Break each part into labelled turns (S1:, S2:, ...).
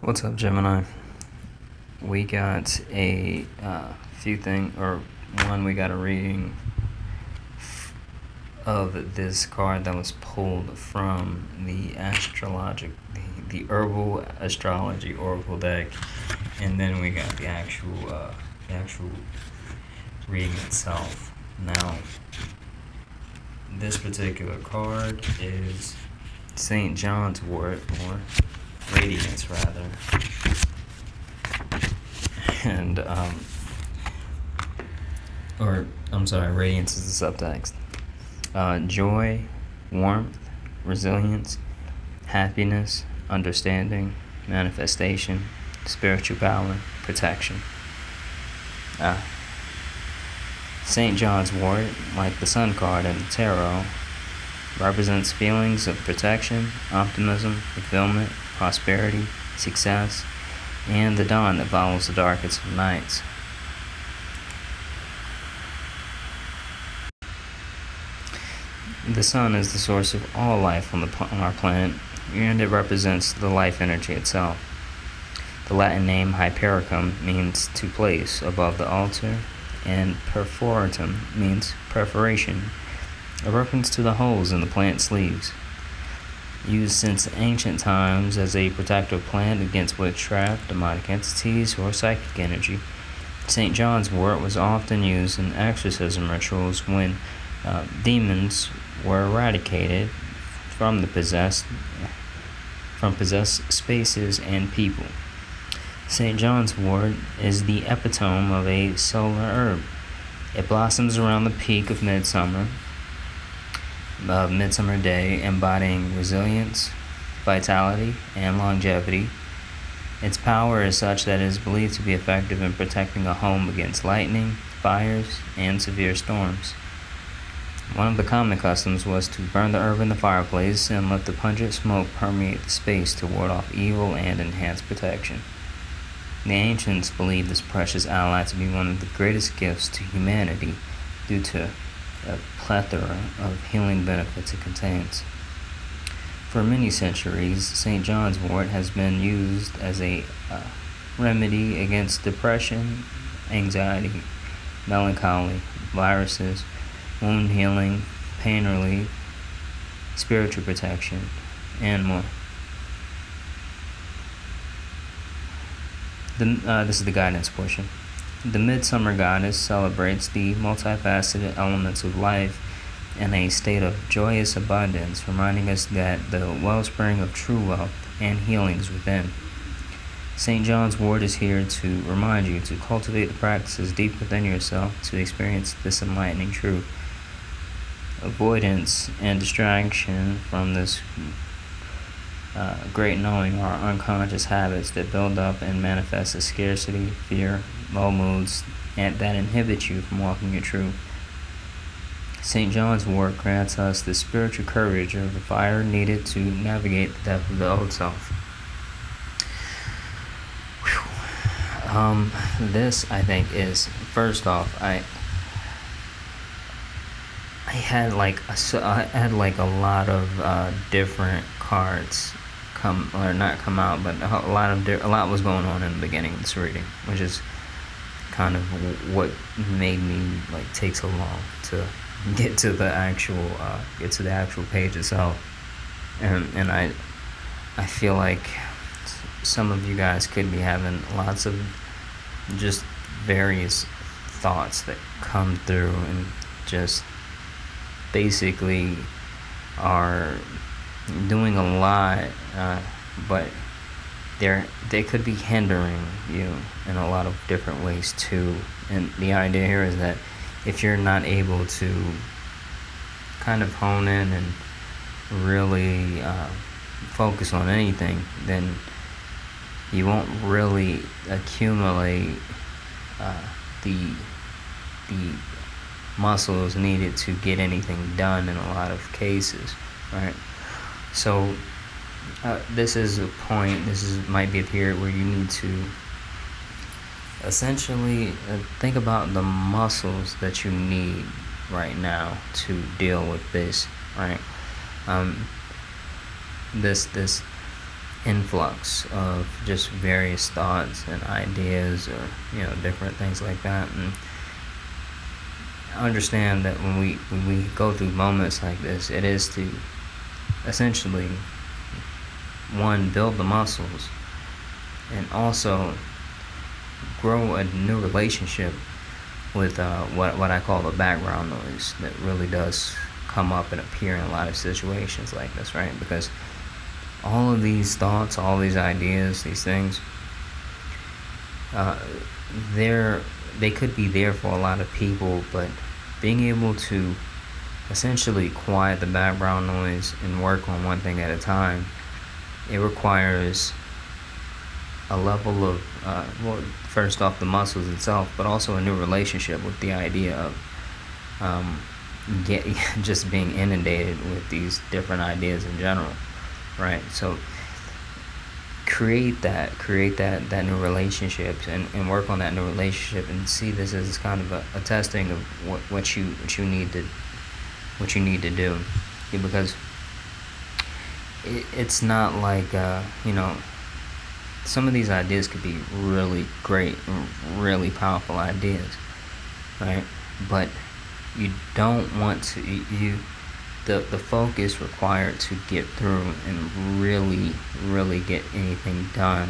S1: What's up, Gemini? We got a few things, or one, we got a reading of this card that was pulled from the herbal astrology oracle deck, and then we got the actual reading itself. Now, this particular card is St. John's wort, or radiance rather, and radiance is the subtext. Joy, warmth, resilience, happiness, understanding, manifestation, spiritual power, protection. St. John's wort, like the Sun card in the tarot, represents feelings of protection, optimism, fulfillment, prosperity, success, and the dawn that follows the darkest of nights. The sun is the source of all life on our planet, and it represents the life energy itself. The Latin name Hypericum means to place above the altar, and perforatum means perforation, a reference to the holes in the plant's leaves. Used since ancient times as a protective plant against witchcraft, demonic entities, or psychic energy, St. John's wort was often used in exorcism rituals when demons were eradicated from possessed spaces and people. St. John's wort is the epitome of a solar herb. It blossoms around the peak of midsummer day, embodying resilience, vitality, and longevity. Its power is such that it is believed to be effective in protecting a home against lightning, fires, and severe storms. One of the common customs was to burn the herb in the fireplace and let the pungent smoke permeate the space to ward off evil and enhance protection. The ancients believed this precious ally to be one of the greatest gifts to humanity due to a plethora of healing benefits it contains. For many centuries, St. John's wort has been used as a remedy against depression, anxiety, melancholy, viruses, wound healing, pain relief, spiritual protection, and more. This is the guidance portion. The Midsummer Goddess celebrates the multifaceted elements of life in a state of joyous abundance, reminding us that the wellspring of true wealth and healing is within. St. John's wort is here to remind you to cultivate the practices deep within yourself to experience this enlightening truth. Avoidance and distraction from this great knowing are unconscious habits that build up and manifest as scarcity, fear, low moods, and that inhibit you from walking your truth. St. John's wort grants us the spiritual courage of the fire needed to navigate the depth of the old self. This, I think, is, first off, I had a lot of different cards not come out, but a lot was going on in the beginning of this reading, which is kind of what made me take so long to get to the actual page itself, and I feel like some of you guys could be having lots of just various thoughts that come through and just basically are doing a lot, but they could be hindering you in a lot of different ways too. And the idea here is that if you're not able to kind of hone in and really focus on anything, then you won't really accumulate the muscles needed to get anything done in a lot of cases, right? So this is a point, might be a period where you need to essentially think about the muscles that you need right now to deal with this, right? This influx of just various thoughts and ideas, or different things like that. And I understand that when we go through moments like this, it is to essentially, one, build the muscles, and also grow a new relationship with what I call the background noise that really does come up and appear in a lot of situations like this, right? Because all of these thoughts, all these ideas, these things, uh, they could be there for a lot of people, but being able to essentially quiet the background noise and work on one thing at a time, it requires a level of, well, first off, the muscles itself, but also a new relationship with the idea of get just being inundated with these different ideas in general, right? So create that new relationship, and work on that new relationship, and see this as kind of a testing of what you need to do. Yeah, because it's not like some of these ideas could be really great, really powerful ideas, right? But you don't want to, the focus required to get through and really get anything done,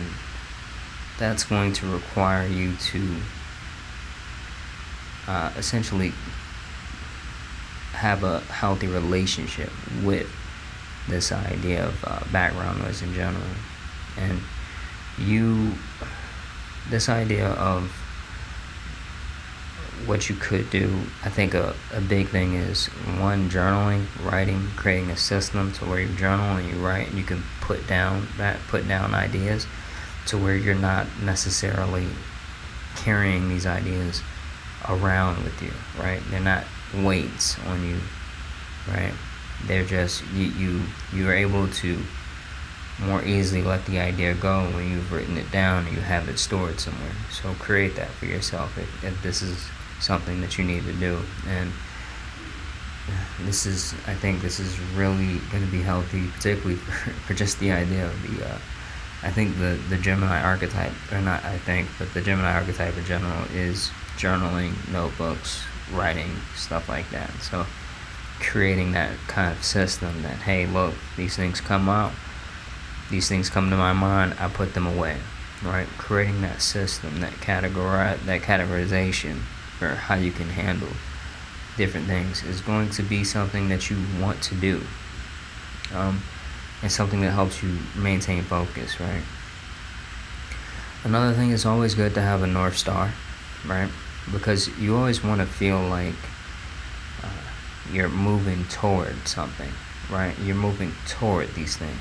S1: that's going to require you to essentially have a healthy relationship with this idea of background noise in general. And this idea of what you could do, I think a big thing is, one, journaling, writing, creating a system to where you journal and you write, and you can put down ideas to where you're not necessarily carrying these ideas around with you, right? They're not weights on you, right? They're just, you're able to more easily let the idea go when you've written it down and you have it stored somewhere. So create that for yourself if this is something that you need to do. And I think this is really going to be healthy, particularly for just the idea of I think the Gemini archetype, or not I think, but the Gemini archetype in general is journaling, notebooks, writing, stuff like that. So creating that kind of system that, hey, look, these things come out, these things come to my mind, I put them away, right? Creating that system, that categorization for how you can handle different things is going to be something that you want to do. And something that helps you maintain focus, right? Another thing, is always good to have a North Star, right? Because you always want to feel like you're moving toward something, right? You're moving toward these things.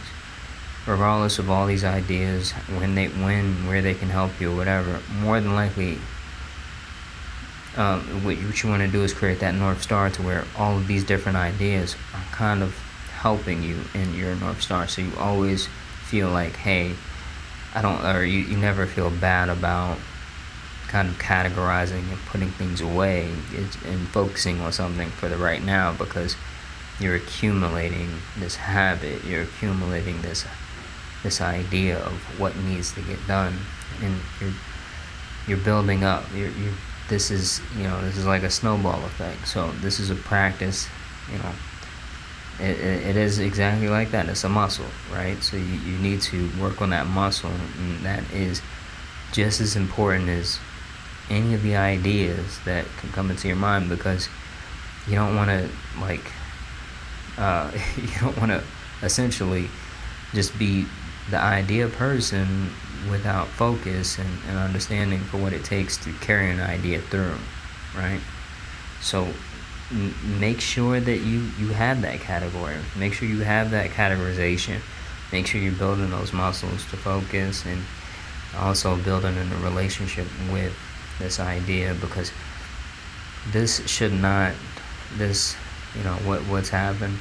S1: Regardless of all these ideas, where they can help you, or whatever, more than likely, what you want to do is create that North Star to where all of these different ideas are kind of helping you in your North Star. So you always feel like, hey, you never feel bad about kind of categorizing and putting things away and focusing on something for the right now, because you're accumulating this habit, you're accumulating this idea of what needs to get done, and you're building up. This is like a snowball effect. So this is a practice, It is exactly like that. It's a muscle, right? So you need to work on that muscle, and that is just as important as any of the ideas that can come into your mind, because you don't want to you don't want to essentially just be the idea person without focus and understanding for what it takes to carry an idea through, right? So make sure that you have that category. Make sure you have that categorization. Make sure you're building those muscles to focus, and also building in a relationship with this idea, because this should not, what's happened,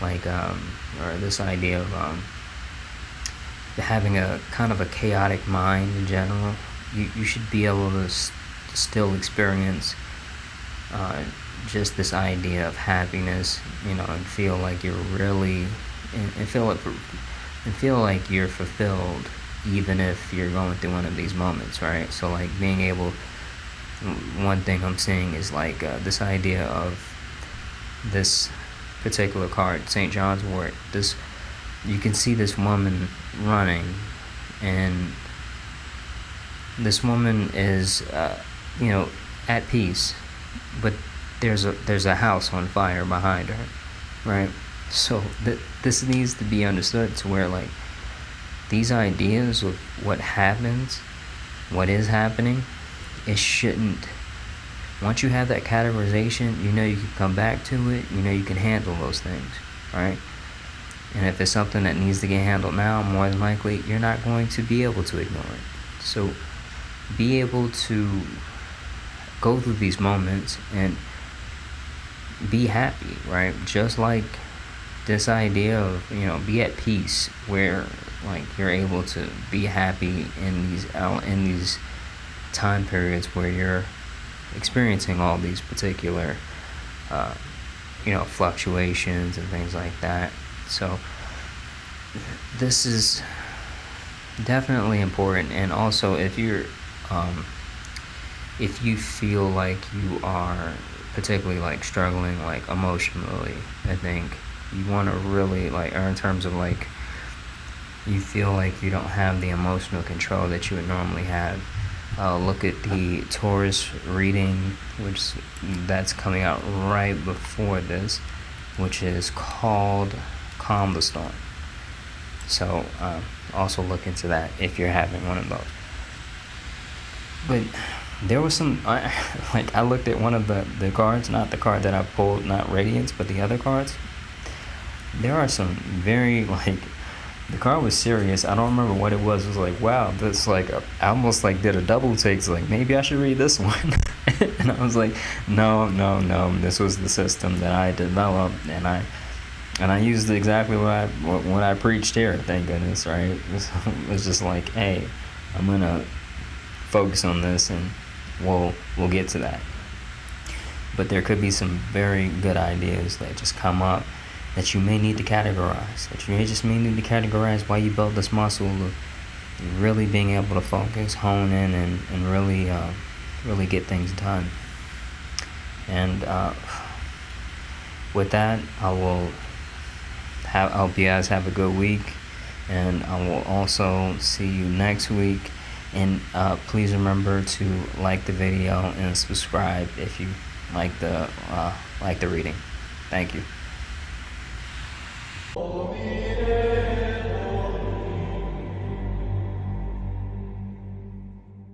S1: or this idea of having a kind of a chaotic mind in general. You should be able to still experience just this idea of happiness, and feel like you're really, and feel it and feel like you're fulfilled even if you're going through one of these moments, right? So like being able, one thing I'm seeing is like this idea of this particular card, St. John's wort. This, you can see this woman running, and this woman is at peace, but there's a house on fire behind her, right? So this needs to be understood, to where like these ideas of what happens, what is happening, it shouldn't. Once you have that categorization, you can come back to it. You can handle those things, right? And if it's something that needs to get handled now, more than likely you're not going to be able to ignore it. So be able to go through these moments and be happy, right? Just like this idea of be at peace, where like you're able to be happy in these time periods where you're experiencing all these particular fluctuations and things like that. So this is definitely important. And also, if you feel like you are particularly like struggling like emotionally, I think you want to really like, or in terms of like you feel like you don't have the emotional control that you would normally have, look at the Taurus reading, that's coming out right before this, which is called Calm the Storm. So also look into that if you're having one of those. But there was some, I looked at one of the cards, not the card that I pulled, not Radiance, but the other cards. There are some very, the card was serious. I don't remember what it was. It was like, wow, this I almost did a double take. It's like, maybe I should read this one. And I was like, no. This was the system that I developed, and I used exactly what I preached here. Thank goodness, right? It was just like, hey, I'm gonna focus on this, and we'll get to that. But there could be some very good ideas that just come up that you may need to categorize. That you may need to categorize while you build this muscle of really being able to focus, hone in, and really get things done. And with that, I hope you guys have a good week, and I will also see you next week. And please remember to like the video and subscribe if you like the reading. Thank you.